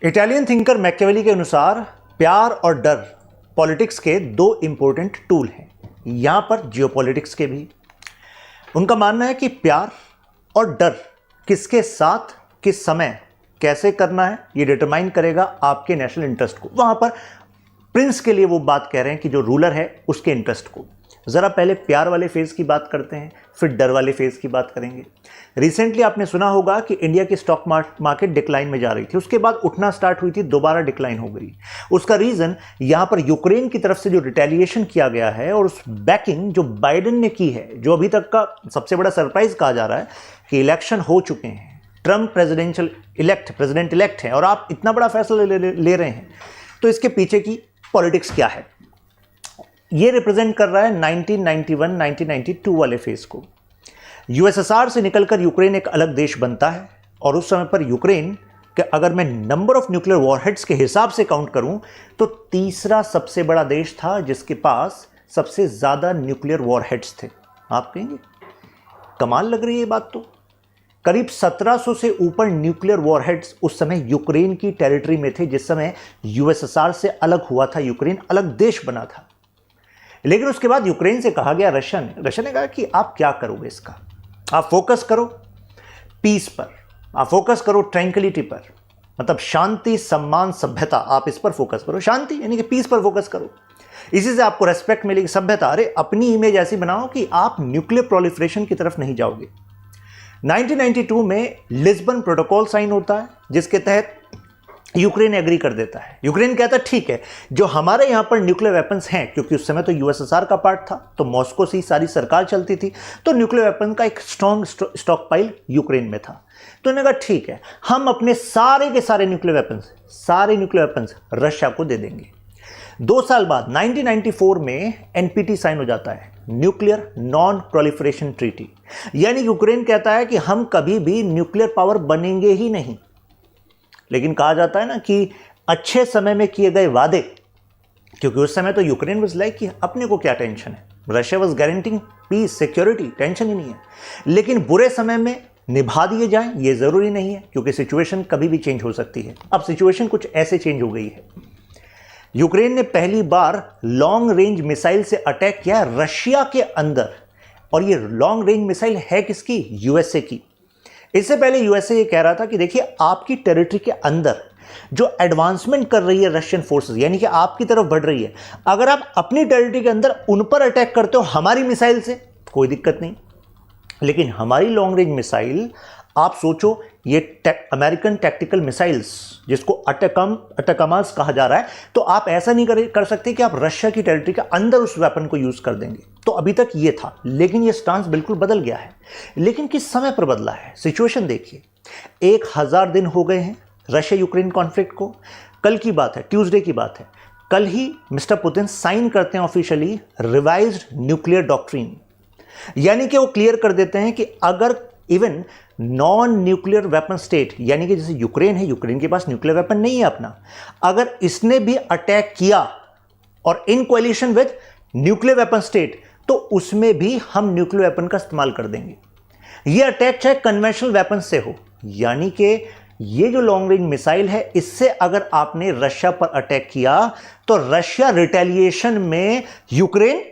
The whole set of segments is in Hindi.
इटालियन थिंकर मैकियावेली के अनुसार प्यार और डर पॉलिटिक्स के दो इंपॉर्टेंट टूल हैं, यहां पर जियोपॉलिटिक्स के भी। उनका मानना है कि प्यार और डर किसके साथ किस समय कैसे करना है ये डिटरमाइन करेगा आपके नेशनल इंटरेस्ट को। वहां पर प्रिंस के लिए वो बात कह रहे हैं कि जो रूलर है उसके इंटरेस्ट को। ज़रा पहले प्यार वाले फेज़ की बात करते हैं, फिर डर वाले फेज़ की बात करेंगे। रिसेंटली आपने सुना होगा कि इंडिया की स्टॉक मार्केट डिक्लाइन में जा रही थी, उसके बाद उठना स्टार्ट हुई थी, दोबारा डिक्लाइन हो गई। उसका रीज़न यहाँ पर यूक्रेन की तरफ से जो रिटेलिएशन किया गया है और उस बैकिंग जो बाइडेन ने की है, जो अभी तक का सबसे बड़ा सरप्राइज कहा जा रहा है कि इलेक्शन हो चुके हैं, ट्रम्प प्रेसिडेंट इलेक्ट है और आप इतना बड़ा फैसला ले रहे हैं, तो इसके पीछे की पॉलिटिक्स क्या है। ये रिप्रेजेंट कर रहा है 1991-1992 वाले फेज को। यूएसएसआर से निकलकर यूक्रेन एक अलग देश बनता है और उस समय पर यूक्रेन के अगर मैं नंबर ऑफ न्यूक्लियर वॉरहेड्स के हिसाब से काउंट करूं तो तीसरा सबसे बड़ा देश था जिसके पास सबसे ज्यादा न्यूक्लियर वॉरहेड्स थे। आप कहेंगे कमाल लग रही है ये बात, तो करीब 1700 से ऊपर न्यूक्लियर वॉरहेड्स उस समय यूक्रेन की टेरिटरी में थे, जिस समय यूएसएसआर से अलग हुआ था, यूक्रेन अलग देश बना था। लेकिन उसके बाद यूक्रेन से कहा गया, रशिया ने कहा कि आप क्या करोगे इसका, आप फोकस करो पीस पर, आप फोकस करो ट्रैंक्विलिटी पर, मतलब शांति सम्मान सभ्यता, आप इस पर फोकस करो, शांति यानी कि पीस पर फोकस करो, इसी से आपको रेस्पेक्ट मिलेगी, सभ्यता। अरे अपनी इमेज ऐसी बनाओ कि आप न्यूक्लियर प्रोलिफरेशन की तरफ नहीं जाओगे। 1992 में लिस्बन प्रोटोकॉल साइन होता है जिसके तहत यूक्रेन एग्री कर देता है। यूक्रेन कहता है ठीक है, जो हमारे यहां पर न्यूक्लियर वेपन्स हैं, क्योंकि उस समय तो यूएसएसआर का पार्ट था, तो मॉस्को से ही सारी सरकार चलती थी, तो न्यूक्लियर वेपन का एक स्ट्रॉन्ग स्टॉक पाइल यूक्रेन में था। तो उन्होंने कहा ठीक है, हम अपने सारे के सारे न्यूक्लियर वेपन्स रशिया को दे देंगे। 2 साल बाद 1994 में एनपीटी साइन हो जाता है, न्यूक्लियर नॉन प्रोलिफरेशन ट्रीटी, यानी यूक्रेन कहता है कि हम कभी भी न्यूक्लियर पावर बनेंगे ही नहीं। लेकिन कहा जाता है ना कि अच्छे समय में किए गए वादे, क्योंकि उस समय तो यूक्रेन वाज लाइक कि अपने को क्या टेंशन है, Russia was guaranteeing peace security, tension ही नहीं है। लेकिन बुरे समय में निभा दिए जाएं ये जरूरी नहीं है, क्योंकि सिचुएशन कभी भी चेंज हो सकती है। अब सिचुएशन कुछ ऐसे चेंज हो गई है, यूक्रेन ने पहली बार लॉन्ग रेंज मिसाइल से अटैक किया रशिया के अंदर, और ये लॉन्ग रेंज मिसाइल है किसकी, यूएसए की। इससे पहले यूएसए ये कह रहा था कि देखिए आपकी टेरिटरी के अंदर जो एडवांसमेंट कर रही है रशियन फोर्सेस, यानी कि आपकी तरफ बढ़ रही है, अगर आप अपनी टेरिटरी के अंदर उन पर अटैक करते हो हमारी मिसाइल से, कोई दिक्कत नहीं। लेकिन हमारी लॉन्ग रेंज मिसाइल, आप सोचो, ये अमेरिकन टैक्टिकल मिसाइल्स जिसको अटैकमास कहा जा रहा है, तो आप ऐसा नहीं कर सकते कि आप रशिया की टेरिटरी के अंदर उस वेपन को यूज कर देंगे। तो अभी तक ये था, लेकिन ये स्टांस बिल्कुल बदल गया है। लेकिन किस समय पर बदला है, सिचुएशन देखिए। 1000 दिन हो गए हैं रशिया यूक्रेन कॉन्फ्लिक्ट को। कल की बात है, ट्यूसडे की बात है, कल ही मिस्टर पुतिन साइन करते हैं ऑफिशियली रिवाइज्ड न्यूक्लियर डॉक्ट्रिन, यानी कि वो क्लियर कर देते हैं कि अगर even non nuclear weapon state, यानी कि जैसे यूक्रेन है, यूक्रेन के पास न्यूक्लियर वेपन नहीं है अपना, अगर इसने भी अटैक किया और in coalition with nuclear weapon state, तो उसमें भी हम न्यूक्लियर वेपन का इस्तेमाल कर देंगे। यह अटैक चाहे कन्वेंशनल वेपन से हो, यानी कि ये जो लॉन्ग रेंज मिसाइल है, इससे अगर आपने रशिया पर अटैक किया तो रशिया रिटेलिएशन में यूक्रेन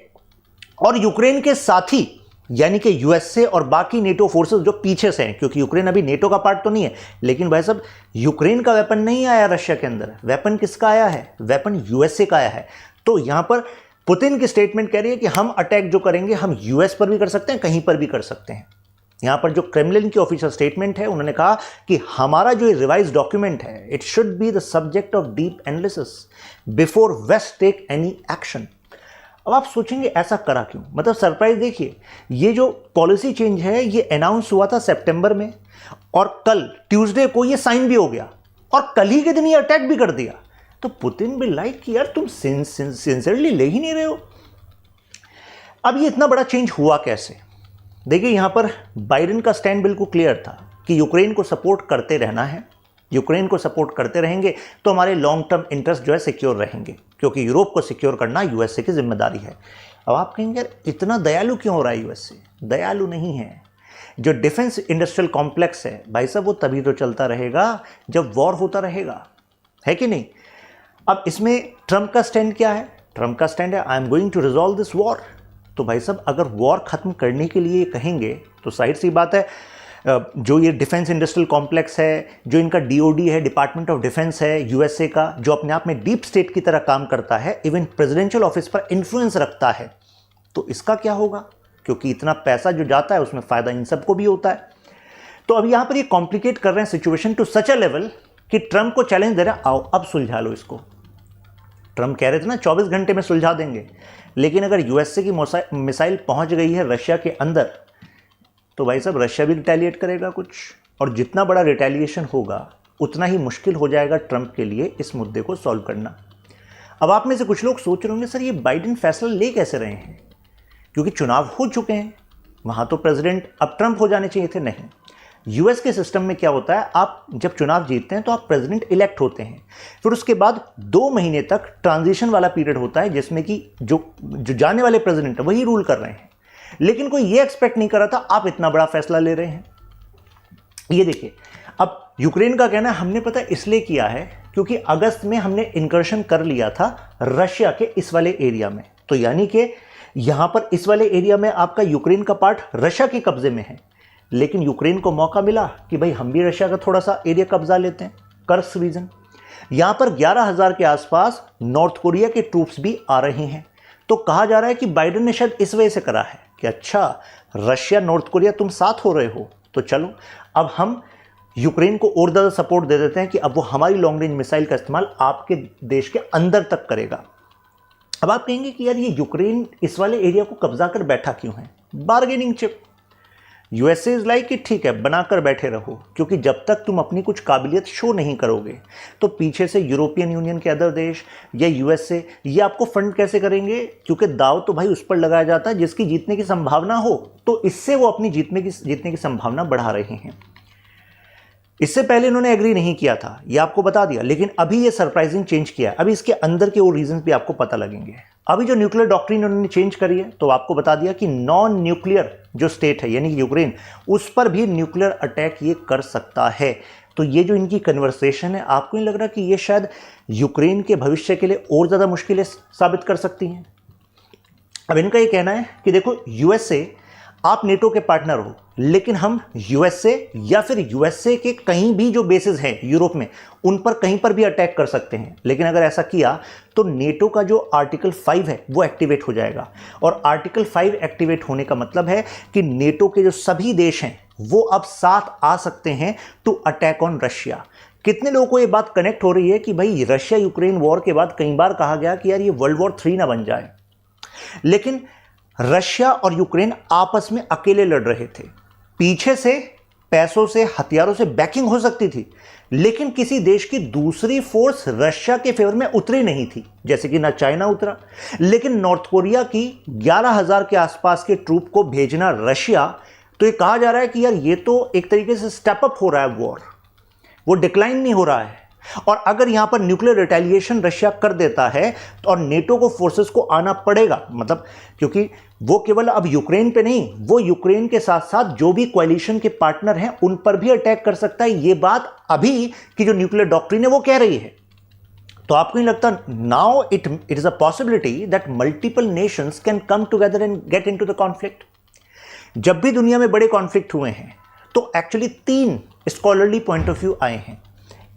और यूक्रेन के साथी यानी कि यूएसए और बाकी नेटो फोर्सेस जो पीछे से हैं, क्योंकि यूक्रेन अभी नेटो का पार्ट तो नहीं है, लेकिन भाई साहब यूक्रेन का वेपन नहीं आया रशिया के अंदर, वेपन किसका आया है, वेपन यूएसए का आया है। तो यहां पर पुतिन की स्टेटमेंट कह रही है कि हम अटैक जो करेंगे हम यूएस पर भी कर सकते हैं, कहीं पर भी कर सकते हैं। यहां पर जो क्रेमलिन की ऑफिशियल स्टेटमेंट है, उन्होंने कहा कि हमारा जो रिवाइज डॉक्यूमेंट है, it should be the subject of deep analysis before west take any action. अब आप सोचेंगे ऐसा करा क्यों, मतलब सरप्राइज देखिए, ये जो पॉलिसी चेंज है ये अनाउंस हुआ था सितंबर में, और कल ट्यूसडे को ये साइन भी हो गया, और कल ही के दिन ये अटैक भी कर दिया। तो पुतिन भी लाइक कि यार तुम सिंसियरली ले ही नहीं रहे हो। अब ये इतना बड़ा चेंज हुआ कैसे, देखिए यहां पर बाइडेन का स्टैंड बिल्कुल क्लियर था कि यूक्रेन को सपोर्ट करते रहना है, यूक्रेन को सपोर्ट करते रहेंगे तो हमारे लॉन्ग टर्म इंटरेस्ट जो है सिक्योर रहेंगे, क्योंकि यूरोप को सिक्योर करना यूएसए की जिम्मेदारी है। अब आप कहेंगे यार इतना दयालु क्यों हो रहा है यूएसए, दयालु नहीं है। जो डिफेंस इंडस्ट्रियल कॉम्प्लेक्स है भाई साहब, वो तभी तो चलता रहेगा जब वॉर होता रहेगा। है कि नहीं? अब इसमें ट्रंप का स्टैंड क्या है? ट्रंप का स्टैंड है I am going to resolve this war. तो भाई साहब अगर वॉर खत्म करने के लिए कहेंगे तो जाहिर सी बात है जो ये डिफेंस इंडस्ट्रियल कॉम्प्लेक्स है, जो इनका डीओडी है, डिपार्टमेंट ऑफ डिफेंस है यूएसए का, जो अपने आप में डीप स्टेट की तरह काम करता है, इवन प्रेसिडेंशियल ऑफिस पर इन्फ्लुएंस रखता है, तो इसका क्या होगा? क्योंकि इतना पैसा जो जाता है उसमें फ़ायदा इन सबको भी होता है। तो अब यहाँ पर ये कॉम्प्लिकेट कर रहे हैं situation to such a level कि ट्रंप को चैलेंज दे रहे हैं, आओ अब सुलझा लो इसको। ट्रंप कह रहे थे ना 24 घंटे में सुलझा देंगे, लेकिन अगर यूएसए की मिसाइल पहुंच गई है रशिया के अंदर तो भाई साहब रशिया भी रिटेलिएट करेगा कुछ, और जितना बड़ा रिटेलिएशन होगा उतना ही मुश्किल हो जाएगा ट्रंप के लिए इस मुद्दे को सॉल्व करना। अब आप में से कुछ लोग सोच रहे होंगे सर ये बाइडेन फैसला ले कैसे रहे हैं, क्योंकि चुनाव हो चुके हैं, वहाँ तो प्रेसिडेंट अब ट्रंप हो जाने चाहिए थे। नहीं, यूएस के सिस्टम में क्या होता है, आप जब चुनाव जीतते हैं तो आप प्रेसिडेंट इलेक्ट होते हैं, फिर उसके बाद 2 महीने तक ट्रांजिशन वाला पीरियड होता है जिसमें कि जो जाने वाले प्रेसिडेंट है वही रूल कर रहे हैं। लेकिन कोई ये एक्सपेक्ट नहीं कर रहा था आप इतना बड़ा फैसला ले रहे हैं। ये देखिए, अब यूक्रेन का कहना है हमने पता इसलिए किया है क्योंकि अगस्त में हमने इंकर्शन कर लिया था रशिया के इस वाले एरिया में, तो यानी कि यहां पर इस वाले एरिया में आपका यूक्रेन का पार्ट रशिया के कब्जे में है, लेकिन यूक्रेन को मौका मिला कि भाई हम भी रशिया का थोड़ा सा एरिया कब्जा लेते हैं, कर्स्क रीजन। यहां पर 11,000 के आसपास नॉर्थ कोरिया के ट्रूप्स भी आ रहे हैं, तो कहा जा रहा है कि बाइडेन ने शायद इस वजह से करा है कि अच्छा रशिया नॉर्थ कोरिया तुम साथ हो रहे हो तो चलो अब हम यूक्रेन को और ज़्यादा सपोर्ट दे देते हैं कि अब वो हमारी लॉन्ग रेंज मिसाइल का इस्तेमाल आपके देश के अंदर तक करेगा। अब आप कहेंगे कि यार ये यूक्रेन इस वाले एरिया को कब्जा कर बैठा क्यों है? Bargaining chip. USA is like कि ठीक है बनाकर बैठे रहो, क्योंकि जब तक तुम अपनी कुछ काबिलियत शो नहीं करोगे तो पीछे से यूरोपियन यूनियन के अदर देश या यूएसए ये आपको फंड कैसे करेंगे, क्योंकि दाव तो भाई उस पर लगाया जाता है जिसकी जीतने की संभावना हो, तो इससे वो अपनी जीतने की संभावना बढ़ा रहे हैं। इससे पहले इन्होंने एग्री नहीं किया था, ये आपको बता दिया, लेकिन अभी ये सरप्राइजिंग चेंज किया। अभी इसके अंदर के और रीजंस भी आपको पता लगेंगे। अभी जो न्यूक्लियर डॉक्ट्रिन उन्होंने चेंज करी है तो आपको बता दिया कि नॉन न्यूक्लियर जो स्टेट है यानी यूक्रेन, उस पर भी न्यूक्लियर अटैक ये कर सकता है। तो ये जो इनकी कन्वर्सेशन है, आपको नहीं लग रहा कि ये शायद यूक्रेन के भविष्य के लिए और ज़्यादा मुश्किलें साबित कर सकती हैं? अब इनका ये कहना है कि देखो यूएसए आप नेटो के पार्टनर हो, लेकिन हम यूएसए या फिर यूएसए के कहीं भी जो बेसेस हैं यूरोप में उन पर कहीं पर भी अटैक कर सकते हैं, लेकिन अगर ऐसा किया तो नेटो का जो आर्टिकल 5 है वो एक्टिवेट हो जाएगा। और आर्टिकल 5 एक्टिवेट होने का मतलब है कि नेटो के जो सभी देश हैं वो अब साथ आ सकते हैं टू अटैक ऑन रशिया। कितने लोगों को ये बात कनेक्ट हो रही है कि भाई रशिया यूक्रेन वॉर के बाद कई बार कहा गया कि यार ये वर्ल्ड वॉर 3 ना बन जाए, लेकिन रशिया और यूक्रेन आपस में अकेले लड़ रहे थे। पीछे से पैसों से हथियारों से बैकिंग हो सकती थी, लेकिन किसी देश की दूसरी फोर्स रशिया के फेवर में उतरी नहीं थी, जैसे कि ना चाइना उतरा। लेकिन नॉर्थ कोरिया की 11,000 के आसपास के ट्रूप को भेजना रशिया, तो ये कहा जा रहा है कि यार ये तो एक तरीके से स्टेप अप हो रहा है वॉर, वो डिक्लाइन नहीं हो रहा है। और अगर यहां पर न्यूक्लियर रिटेलिएशन रशिया कर देता है तो और नेटो को फोर्सेस को आना पड़ेगा, मतलब क्योंकि वो केवल अब यूक्रेन पे नहीं, वो यूक्रेन के साथ साथ जो भी कोalition के पार्टनर हैं उन पर भी अटैक कर सकता है। ये बात अभी की जो न्यूक्लियर डॉक्ट्रिन है वो कह रही है। तो आपको नहीं लगता now it is a possibility that multiple Nations can come together and get into the conflict? जब भी दुनिया में बड़े कॉन्फ्लिक्ट हुए हैं तो actually 3 scholarly point of view आए हैं।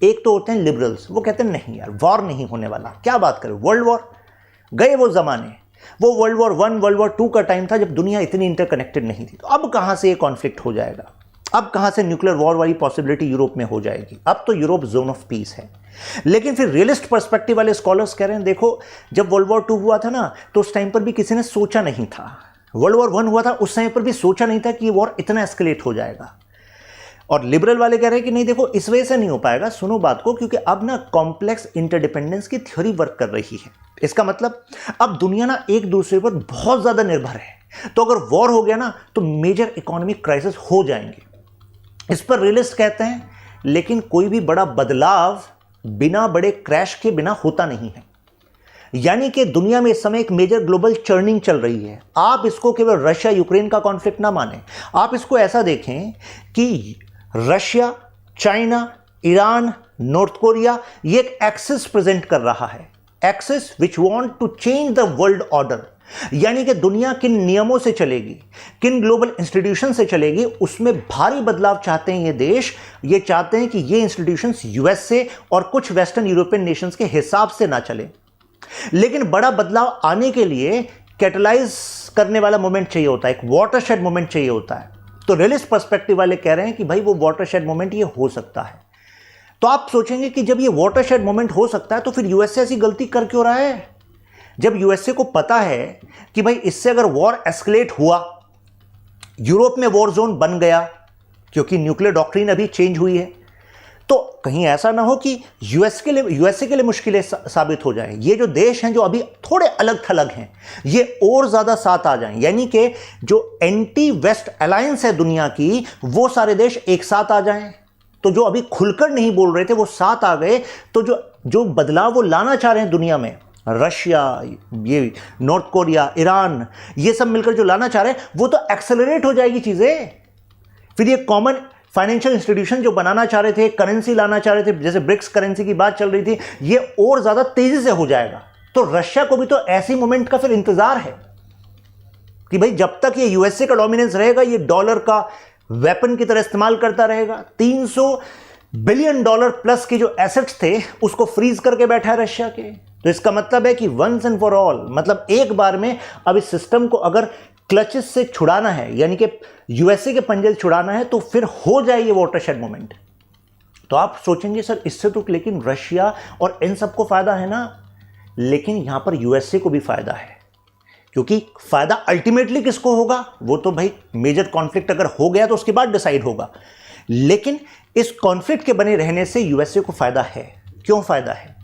एक तो होते हैं लिबरल्स, वो कहते हैं नहीं यार वॉर नहीं होने वाला, क्या बात करें वर्ल्ड वॉर, गए वो जमाने, वो वर्ल्ड वॉर 1 वर्ल्ड वॉर 2 का टाइम था जब दुनिया इतनी इंटरकनेक्टेड नहीं थी। तो अब कहां से ये कॉन्फ्लिक्ट हो जाएगा, अब कहां से न्यूक्लियर वॉर वाली पॉसिबिलिटी यूरोप में हो जाएगी? अब तो यूरोप जोन ऑफ पीस है। लेकिन फिर रियलिस्ट पर्सपेक्टिव वाले स्कॉलर्स कह रहे हैं देखो जब वर्ल्ड वॉर 2 हुआ था ना तो उस टाइम पर भी किसी ने सोचा नहीं था, वर्ल्ड वॉर 1 हुआ था उस टाइम पर भी सोचा नहीं था कि ये वॉर इतना एस्केलेट हो जाएगा। और लिबरल वाले कह रहे हैं कि नहीं देखो इस वजह से नहीं हो पाएगा, सुनो बात को, क्योंकि अब ना कॉम्प्लेक्स इंटरडिपेंडेंस की थ्योरी वर्क कर रही है। इसका मतलब अब दुनिया ना एक दूसरे पर बहुत ज्यादा निर्भर है, तो अगर वॉर हो गया ना तो मेजर इकोनॉमिक क्राइसिस हो जाएंगे। इस पर रियलिस्ट कहते हैं लेकिन कोई भी बड़ा बदलाव बिना बड़े क्रैश के बिना होता नहीं है। यानी कि दुनिया में इस समय एक मेजर ग्लोबल चर्निंग चल रही है। आप इसको केवल रशिया यूक्रेन का कॉन्फ्लिक्ट ना माने, आप इसको ऐसा देखें कि Russia, China, Iran, North Korea, ये एक एक्सिस प्रेजेंट कर रहा है, axis which want to change the world order, यानी कि दुनिया किन नियमों से चलेगी, किन ग्लोबल इंस्टीट्यूशन से चलेगी, उसमें भारी बदलाव चाहते हैं ये देश। ये चाहते हैं कि ये इंस्टीट्यूशंस यूएसए और कुछ वेस्टर्न यूरोपियन नेशंस के हिसाब से ना चले। लेकिन बड़ा बदलाव आने के लिए कैटलाइज करने वाला मोमेंट चाहिए होता है, एक वाटरशेड मोमेंट चाहिए होता है। तो रियलिस्ट पर्सपेक्टिव वाले कह रहे हैं कि भाई वो वाटरशेड मोमेंट ये हो सकता है। तो आप सोचेंगे कि जब ये वाटरशेड मोमेंट हो सकता है तो फिर यूएसए ऐसी गलती कर क्यों रहा है? जब यूएसए को पता है कि भाई इससे अगर वॉर एस्केलेट हुआ, यूरोप में वॉर जोन बन गया, क्योंकि न्यूक्लियर डॉक्ट्रिन अभी चेंज हुई है, तो कहीं ऐसा ना हो कि यूएसए के लिए मुश्किलें साबित हो जाए। ये जो देश हैं जो अभी थोड़े अलग थलग हैं, ये और ज़्यादा साथ आ जाएं, यानी कि जो एंटी वेस्ट अलायंस है दुनिया की, वो सारे देश एक साथ आ जाएं। तो जो अभी खुलकर नहीं बोल रहे थे वो साथ आ गए। तो जो बदलाव वो लाना चाह रहे हैं दुनिया में, रशिया, ये नॉर्थ कोरिया, ईरान, ये सब मिलकर जो लाना चाह रहे हैं, वो तो एक्सेलरेट हो जाएगी चीज़ें। फिर ये कॉमन फाइनेंशियल इंस्टीट्यूशन जो बनाना चाह रहे थे, करेंसी लाना चाह रहे थे, जैसे ब्रिक्स करेंसी की बात चल रही थी, ये और ज़्यादा तेज़ी से हो जाएगा। तो रशिया को भी तो ऐसी मोमेंट का फिर इंतज़ार है कि भाई जब तक ये यूएसए का डोमिनेंस रहेगा, ये डॉलर का वेपन की तरह इस्तेमाल करता रहेगा। 300 बिलियन डॉलर प्लस के जो एसेट्स थे उसको फ्रीज करके बैठा है रशिया के। तो इसका मतलब है कि वंस एंड फॉर ऑल, मतलब एक बार में अब इस सिस्टम को अगर क्लचेस से छुड़ाना है, यानी कि यूएसए के पंजे से छुड़ाना है, तो फिर हो जाए ये वाटरशेड मोमेंट। तो आप सोचेंगे सर इससे तो लेकिन रशिया और इन सबको फायदा है ना, लेकिन यहां पर यूएसए को भी फायदा है, क्योंकि फायदा अल्टीमेटली किसको होगा? वो तो भाई मेजर कॉन्फ्लिक्ट अगर हो गया तो उसके बाद डिसाइड होगा, लेकिन इस कॉन्फ्लिक्ट के बने रहने से यूएसए को फायदा है। क्यों फायदा है?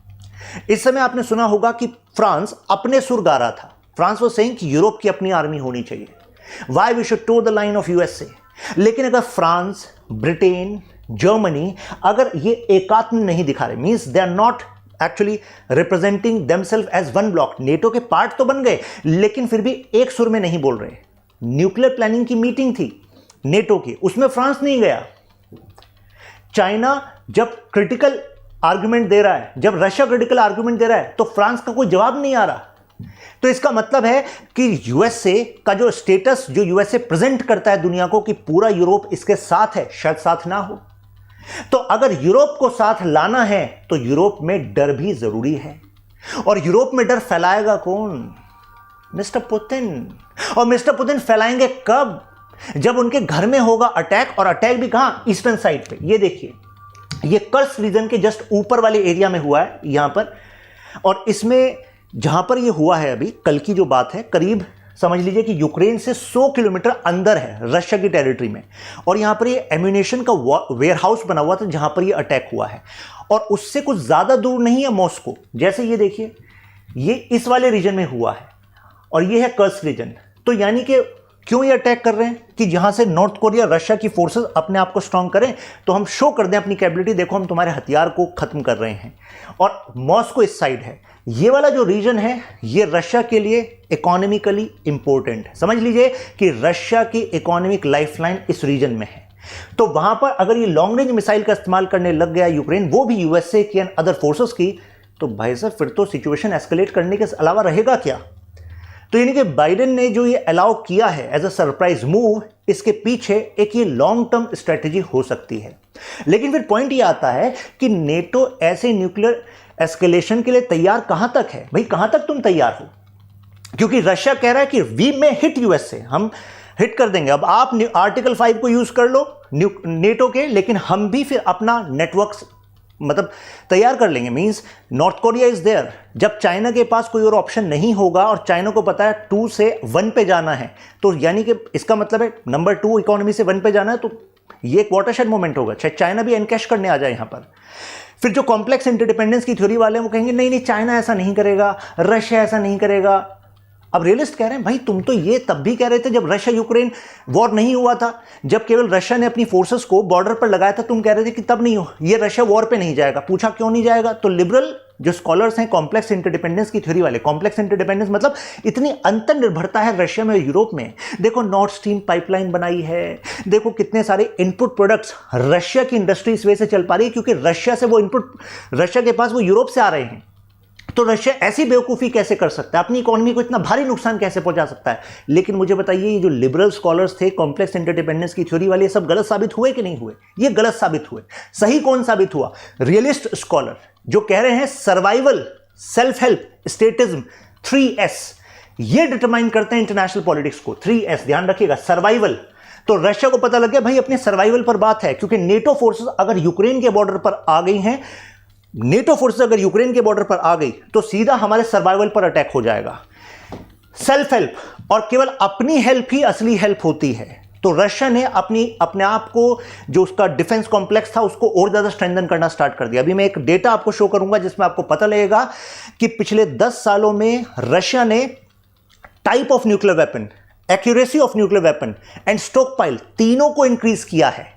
इस समय आपने सुना होगा कि फ्रांस अपने सुर गा रहा था। फ्रांस वाज सेइंग कि यूरोप की अपनी आर्मी होनी चाहिए, why we should toe the line of USA. लेकिन अगर फ्रांस, ब्रिटेन, जर्मनी अगर ये एकात्म नहीं दिखा रहे, means they are not actually representing themselves as one bloc, NATO के पार्ट तो बन गए लेकिन फिर भी एक सुर में नहीं बोल रहे। न्यूक्लियर प्लानिंग की मीटिंग थी नेटो की, उसमें फ्रांस नहीं गया। चाइना जब क्रिटिकल आर्गुमेंट दे रहा है, जब रशिया क्रिटिकल आर्गुमेंट दे रहा है, तो फ्रांस का कोई जवाब नहीं आ रहा। तो इसका मतलब है कि यूएसए का जो स्टेटस, जो यूएसए प्रेजेंट करता है दुनिया को कि पूरा यूरोप इसके साथ है, शायद साथ ना हो। तो अगर यूरोप को साथ लाना है तो यूरोप में डर भी जरूरी है। और यूरोप में डर फैलाएगा कौन? Mister Putin. और मिस्टर पुतिन फैलाएंगे कब? जब उनके घर में होगा अटैक, और अटैक भी कहां? ईस्टर्न साइड पे। ये देखिए, ये कर्स्क रीजन के जस्ट ऊपर वाले एरिया में हुआ है यहां पर। और इसमें जहां पर ये हुआ है अभी कल की जो बात है, करीब समझ लीजिए कि यूक्रेन से 100 किलोमीटर अंदर है, रशिया की टेरिटरी में। और यहां पर ये एम्यूनेशन का वेयरहाउस बना हुआ था जहां पर ये अटैक हुआ है। और उससे कुछ ज्यादा दूर नहीं है मॉस्को। जैसे ये देखिए, ये इस वाले रीजन में हुआ है और ये है कर्स्क रीजन। तो यानी कि क्यों ये अटैक कर रहे हैं? कि जहां से नॉर्थ कोरिया, रशिया की फोर्सेस अपने आप को स्ट्रांग करें, तो हम शो कर दें अपनी कैपेबिलिटी, देखो हम तुम्हारे हथियार को खत्म कर रहे हैं। और मॉस्को इस साइड है। ये वाला जो रीजन है ये रशिया के लिए इकोनॉमिकली इंपॉर्टेंट है। समझ लीजिए कि रशिया की इकोनॉमिक लाइफलाइन इस रीजन में है। तो वहां पर अगर ये लॉन्ग रेंज मिसाइल का इस्तेमाल करने लग गया यूक्रेन, वो भी यूएसए की एंड अदर फोर्सेस की, तो भाई साहब फिर तो सिचुएशन एस्केलेट करने के अलावा रहेगा क्या? तो यानी कि बाइडेन ने जो ये अलाउ किया है एज अ सरप्राइज मूव, इसके पीछे एक ये लॉन्ग टर्म स्ट्रेटेजी हो सकती है। लेकिन फिर पॉइंट ये आता है कि नेटो ऐसे न्यूक्लियर एस्केलेशन के लिए तैयार कहां तक है? भाई कहां तक तुम तैयार हो? क्योंकि रशिया कह रहा है कि वी में हिट यूएसए, हम हिट कर देंगे। अब आप आर्टिकल 5 को यूज कर लो नेटो के, लेकिन हम भी फिर अपना नेटवर्क मतलब तैयार कर लेंगे। Means North Korea is there. जब चाइना के पास कोई और ऑप्शन नहीं होगा और चाइना को पता है 2 से 1 पे जाना है, तो यानी कि इसका मतलब है नंबर 2 इकोनॉमी से 1 पे जाना है, तो ये एक वाटरशेड मोमेंट होगा। चाहे चाइना भी एनकैश करने आ जाए यहां पर। फिर जो कॉम्प्लेक्स इंटरडिपेंडेंस की थ्योरी वाले हैं वो कहेंगे नहीं नहीं, चाइना ऐसा नहीं करेगा, रशिया ऐसा नहीं करेगा। अब रियलिस्ट कह रहे हैं भाई तुम तो ये तब भी कह रहे थे जब रशिया यूक्रेन वॉर नहीं हुआ था, जब केवल रशिया ने अपनी फोर्सेस को बॉर्डर पर लगाया था, तुम कह रहे थे कि तब नहीं हो, ये रशिया वॉर पे नहीं जाएगा। पूछा क्यों नहीं जाएगा? तो लिबरल जो स्कॉलर्स हैं कॉम्प्लेक्स इंटरडिपेंडेंस की थ्योरी वाले, कॉम्प्लेक्स इंटरडिपेंडेंस मतलब इतनी अंतर निर्भरता है रशिया में और यूरोप में। देखो नॉर्थ स्ट्रीम पाइपलाइन बनाई है, देखो कितने सारे इनपुट प्रोडक्ट्स रशिया की इंडस्ट्री इस वजह से चल पा रही है क्योंकि रशिया से वो इनपुट, रशिया के पास वो यूरोप से आ रहे हैं। तो रशिया ऐसी बेवकूफ़ी कैसे कर सकता है, अपनी इकोनॉमी को इतना भारी नुकसान कैसे पहुंचा सकता है। लेकिन मुझे बताइए ये जो लिबरल स्कॉलर्स थे कॉम्प्लेक्स इंटरडिपेंडेंस की थ्योरी वाले, सब गलत साबित हुए कि नहीं हुए? ये गलत साबित हुए। सही कौन साबित हुआ? रियलिस्ट स्कॉलर जो कह रहे हैं survival, self help, statism, 3S ये डिटरमाइन करते हैं इंटरनेशनल पॉलिटिक्स को। 3S ध्यान रखिएगा, सर्वाइवल। तो रशिया को पता लग गया भाई अपने सर्वाइवल पर बात है, क्योंकि नेटो फोर्सेस अगर यूक्रेन के बॉर्डर पर आ गई हैं, नेटो फोर्सेस अगर यूक्रेन के बॉर्डर पर आ गई तो सीधा हमारे सर्वाइवल पर अटैक हो जाएगा। सेल्फ हेल्प और केवल अपनी हेल्प ही असली हेल्प होती है। तो रशिया ने अपने आप को, जो उसका डिफेंस कॉम्प्लेक्स था, उसको और ज्यादा स्ट्रेंथन करना स्टार्ट कर दिया। अभी मैं एक डेटा आपको शो करूंगा जिसमें आपको पता लगेगा कि पिछले 10 सालों में रशिया ने type of nuclear weapon, accuracy of nuclear weapon and stock pile तीनों को इंक्रीज किया है।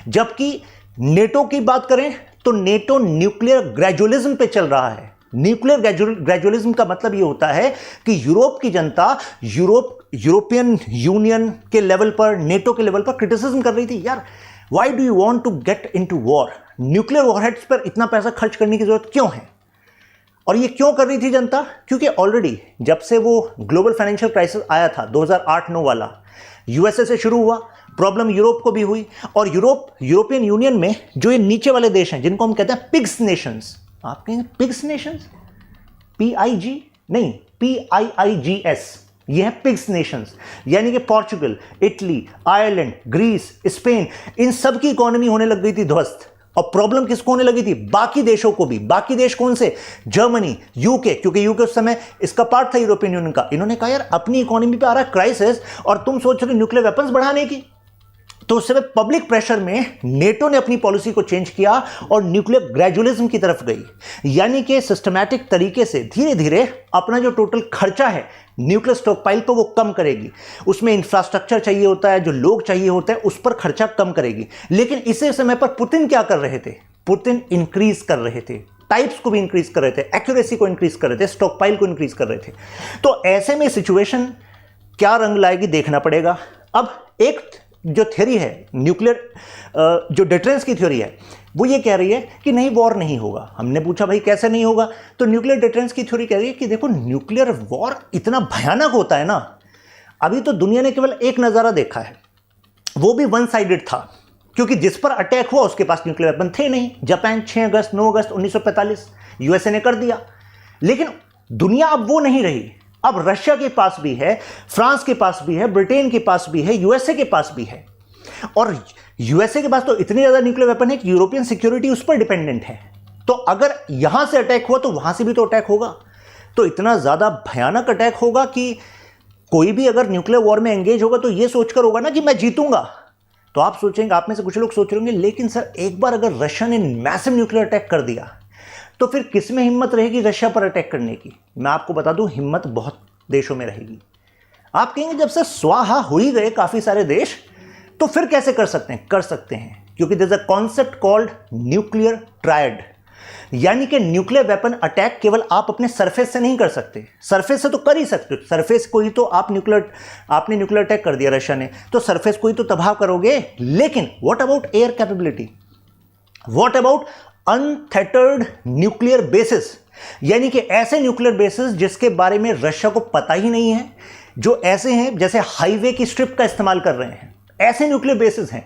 जबकि नेटो की बात करें तो नेटो न्यूक्लियर ग्रेजुअलिज्म पे चल रहा है। न्यूक्लियर ग्रेजुअलिज्म का मतलब यह होता है कि यूरोप की जनता यूरोपियन यूनियन के लेवल पर, नेटो के लेवल पर क्रिटिसिज्म कर रही थी, यार why do you want to get into war, nuclear warheads पर इतना पैसा खर्च करने की जरूरत क्यों है। और ये क्यों कर रही थी जनता? क्योंकि ऑलरेडी जब से वो ग्लोबल फाइनेंशियल क्राइसिस आया था 2008-9 वाला, यूएसए से शुरू हुआ, प्रॉब्लम यूरोप को भी हुई। और यूरोपियन यूनियन में जो ये नीचे वाले देश हैं जिनको हम कहते हैं पिग्स नेशंस, आप कहेंगे पिग्स नेशंस, PIG नहीं, PIIGS, ये है पिग्स नेशंस, यानी कि Portugal, Italy, Ireland, Greece, Spain, इन सब की इकोनॉमी होने लग गई थी ध्वस्त। और प्रॉब्लम किसको होने लगी थी? बाकी देशों को भी। बाकी देश कौन से? जर्मनी, यूके, क्योंकि यूके उस समय इसका पार्ट था यूरोपियन यूनियन का। इन्होंने कहा यार अपनी इकोनॉमी पे आ रहा है क्राइसिस और तुम सोच रहे हो न्यूक्लियर वेपन्स बढ़ाने की। तो उस समय पब्लिक प्रेशर में नेटो ने अपनी पॉलिसी को चेंज किया और न्यूक्लियर ग्रेजुअलिज्म की तरफ गई, यानी कि सिस्टमैटिक तरीके से धीरे धीरे अपना जो टोटल खर्चा है न्यूक्लियर स्टॉक पाइल पर वो कम करेगी। उसमें इंफ्रास्ट्रक्चर चाहिए होता है, जो लोग चाहिए होते हैं, उस पर खर्चा कम करेगी। लेकिन इसी समय पर पुतिन क्या कर रहे थे? पुतिन इंक्रीज कर रहे थे, टाइप्स को भी इंक्रीज कर रहे थे, एक्यूरेसी को इंक्रीज कर रहे थे, स्टॉक पाइल को इंक्रीज कर रहे थे। तो ऐसे में सिचुएशन क्या रंग लाएगी देखना पड़ेगा। अब एक जो थ्योरी है न्यूक्लियर, जो डिटरेंस की थ्योरी है, वो ये कह रही है कि नहीं वॉर नहीं होगा। हमने पूछा भाई कैसे नहीं होगा, तो न्यूक्लियर डिटरेंस की थ्योरी कह रही है कि देखो न्यूक्लियर वॉर इतना भयानक होता है ना। अभी तो दुनिया ने केवल एक नज़ारा देखा है, वो भी वन साइडेड था, क्योंकि जिस पर अटैक हुआ उसके पास न्यूक्लियर वेपन थे नहीं। जापान 6 अगस्त 9 अगस्त 1945 यूएसए ने कर दिया। लेकिन दुनिया अब वो नहीं रही। अब रशिया के पास भी है, फ्रांस के पास भी है, ब्रिटेन के पास भी है, यूएसए के पास भी है। और यूएसए के पास तो इतनी ज्यादा न्यूक्लियर वेपन है कि यूरोपियन सिक्योरिटी उस पर डिपेंडेंट है। तो अगर यहां से अटैक हुआ तो वहां से भी तो अटैक होगा। तो इतना ज्यादा भयानक अटैक होगा कि कोई भी अगर न्यूक्लियर वॉर में एंगेज होगा तो यह सोचकर होगा ना कि मैं जीतूंगा। तो आप सोचेंगे, आप में से कुछ लोग सोच रहे होंगे, लेकिन सर एक बार अगर रशिया ने मैसिव न्यूक्लियर अटैक कर दिया तो फिर किस में हिम्मत रहेगी रशिया पर अटैक करने की? मैं आपको बता दूं, हिम्मत बहुत देशों में रहेगी। आप कहेंगे जब से स्वाहा हो ही गए काफी सारे देश, तो फिर कैसे कर सकते हैं? कर सकते हैं, क्योंकि there is a concept called nuclear triad, यानी कि न्यूक्लियर वेपन अटैक केवल आप अपने सरफेस से नहीं कर सकते। सरफेस से तो कर ही सकते हो, सरफेस को ही तो आपने न्यूक्लियर अटैक कर दिया रशिया ने, तो सरफेस को ही तो तबाह करोगे। लेकिन what about air capability? What about untethered nuclear bases, यानी कि ऐसे न्यूक्लियर बेसिस जिसके बारे में रशिया को पता ही नहीं है, जो ऐसे हैं जैसे हाईवे की स्ट्रिप का इस्तेमाल कर रहे हैं, ऐसे न्यूक्लियर बेसिस हैं,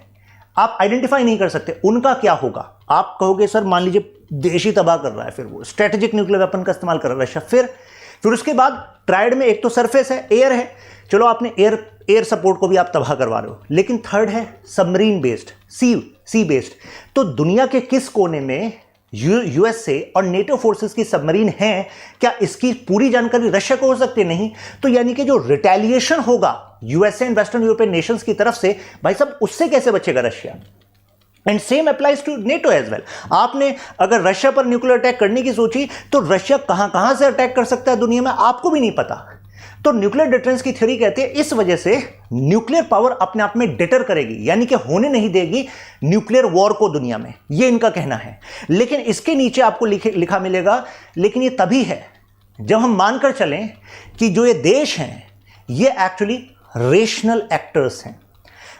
आप आइडेंटिफाई नहीं कर सकते। उनका क्या होगा? आप कहोगे सर मान लीजिए देश ही तबाह कर रहा है, फिर वो स्ट्रेटेजिक न्यूक्लियर वेपन का इस्तेमाल कर रहा है रशिया। फिर उसके बाद ट्रायड में एक तो सरफेस है, एयर है, चलो आपने एयर सपोर्ट को भी आप तबाह करवा रहे हो। लेकिन थर्ड है सबमरीन बेस्ड, सी बेस्ड। तो दुनिया के किस कोने में यूएसए और नेटो फोर्सेस की सबमरीन हैं, क्या इसकी पूरी जानकारी रशिया को हो सकती है? नहीं। तो यानी कि जो रिटेलिएशन होगा USA and western European nations की तरफ से, भाई साहब उससे कैसे बचेगा Russia? And same applies to NATO as well. आपने अगर रशिया पर न्यूक्लियर अटैक करने की सोची तो रशिया कहां कहां से अटैक कर सकता है दुनिया में आपको भी नहीं पता। तो न्यूक्लियर डिटरेंस की थ्योरी कहते हैं इस वजह से न्यूक्लियर पावर अपने आप में डिटर करेगी, यानी कि होने नहीं देगी न्यूक्लियर वॉर को दुनिया में, ये इनका कहना है। लेकिन इसके नीचे आपको लिखा मिलेगा, लेकिन ये तभी है जब हम मानकर चलें कि जो ये देश हैं ये एक्चुअली रेशनल एक्टर्स हैं।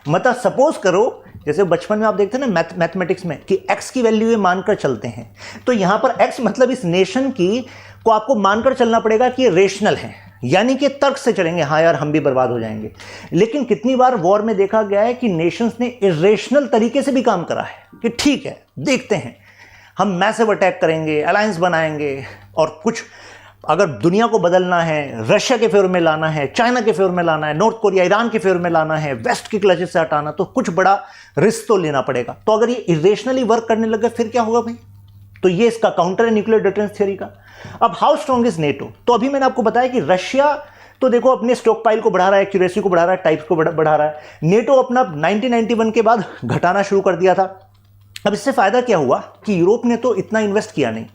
मतलब सपोज करो, जैसे बचपन में आप देखते हैं ना मैथमेटिक्स में कि x की वैल्यू ये मानकर चलते हैं, तो यहां पर x मतलब इस नेशन की को आपको मानकर चलना पड़ेगा कि ये रेशनल है, यानी कि तर्क से चलेंगे, हाँ यार हम भी बर्बाद हो जाएंगे। लेकिन कितनी बार वॉर में देखा गया है कि नेशंस ने इरेशनल तरीके से भी काम करा है कि ठीक है देखते हैं, हम मैसिव अटैक करेंगे, अलायंस बनाएंगे, और कुछ अगर दुनिया को बदलना है, रशिया के फेवर में लाना है, चाइना के फेवर में लाना है, नॉर्थ कोरिया ईरान के फेवर में लाना है, वेस्ट की क्लचेस से हटाना, तो कुछ बड़ा रिस्क तो लेना पड़ेगा। तो अगर ये इरेशनली वर्क करने लगे फिर क्या होगा भाई? तो ये इसका काउंटर है न्यूक्लियर डिटरेंस थ्योरी का। अब हाउ स्ट्रॉन्ग इज नेटो? तो अभी मैंने आपको बताया कि रशिया तो देखो अपने स्टॉक पाइल को बढ़ा रहा है, एक्यूरेसी को बढ़ा रहा है, टाइप्स को बढ़ा रहा है। नेटो अपना 1991 के बाद घटाना शुरू कर दिया था। अब इससे फायदा क्या हुआ कि यूरोप ने तो इतना इन्वेस्ट किया नहीं,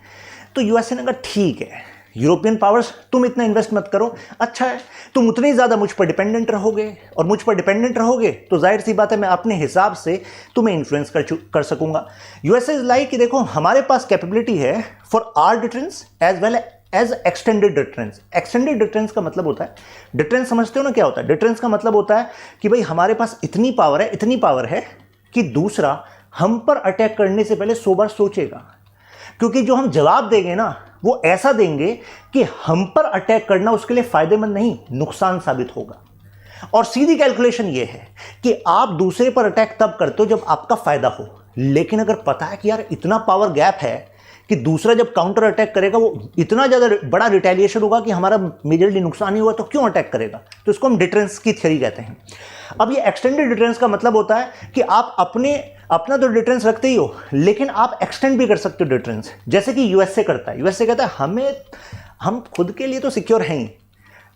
तो यूएसए ने कहा ठीक है यूरोपियन पावर्स तुम इतना इन्वेस्ट मत करो, अच्छा है तुम उतने ही ज़्यादा मुझ पर डिपेंडेंट रहोगे, और मुझ पर डिपेंडेंट रहोगे तो जाहिर सी बात है मैं अपने हिसाब से तुम्हें इन्फ्लुएंस कर सकूंगा। यूएसए इज लाइक कि देखो हमारे पास कैपेबिलिटी है for our deterrence as well as extended deterrence. Extended deterrence का मतलब होता है, डिटरेंस समझते हो ना क्या होता है? डिटरेंस का मतलब होता है कि भाई हमारे पास इतनी पावर है कि दूसरा हम पर अटैक करने से पहले 100 बार सोचेगा, क्योंकि जो हम जवाब देंगे ना वो ऐसा देंगे कि हम पर अटैक करना उसके लिए फायदेमंद नहीं, नुकसान साबित होगा। और सीधी कैलकुलेशन ये है कि आप दूसरे पर अटैक तब करते हो जब आपका फायदा हो, लेकिन अगर पता है कि यार इतना पावर गैप है कि दूसरा जब काउंटर अटैक करेगा वो इतना ज़्यादा बड़ा रिटेलिएशन होगा कि हमारा मेजरली नुकसान ही हुआ, तो क्यों अटैक करेगा? तो इसको हम डिटरेंस की थ्योरी कहते हैं। अब ये एक्सटेंडेड डिटरेंस का मतलब होता है कि आप अपना तो डिटरेंस रखते ही हो, लेकिन आप एक्सटेंड भी कर सकते हो डिटरेंस, जैसे कि यूएसए करता है। यूएसए कहता है हम खुद के लिए तो सिक्योर हैं ही,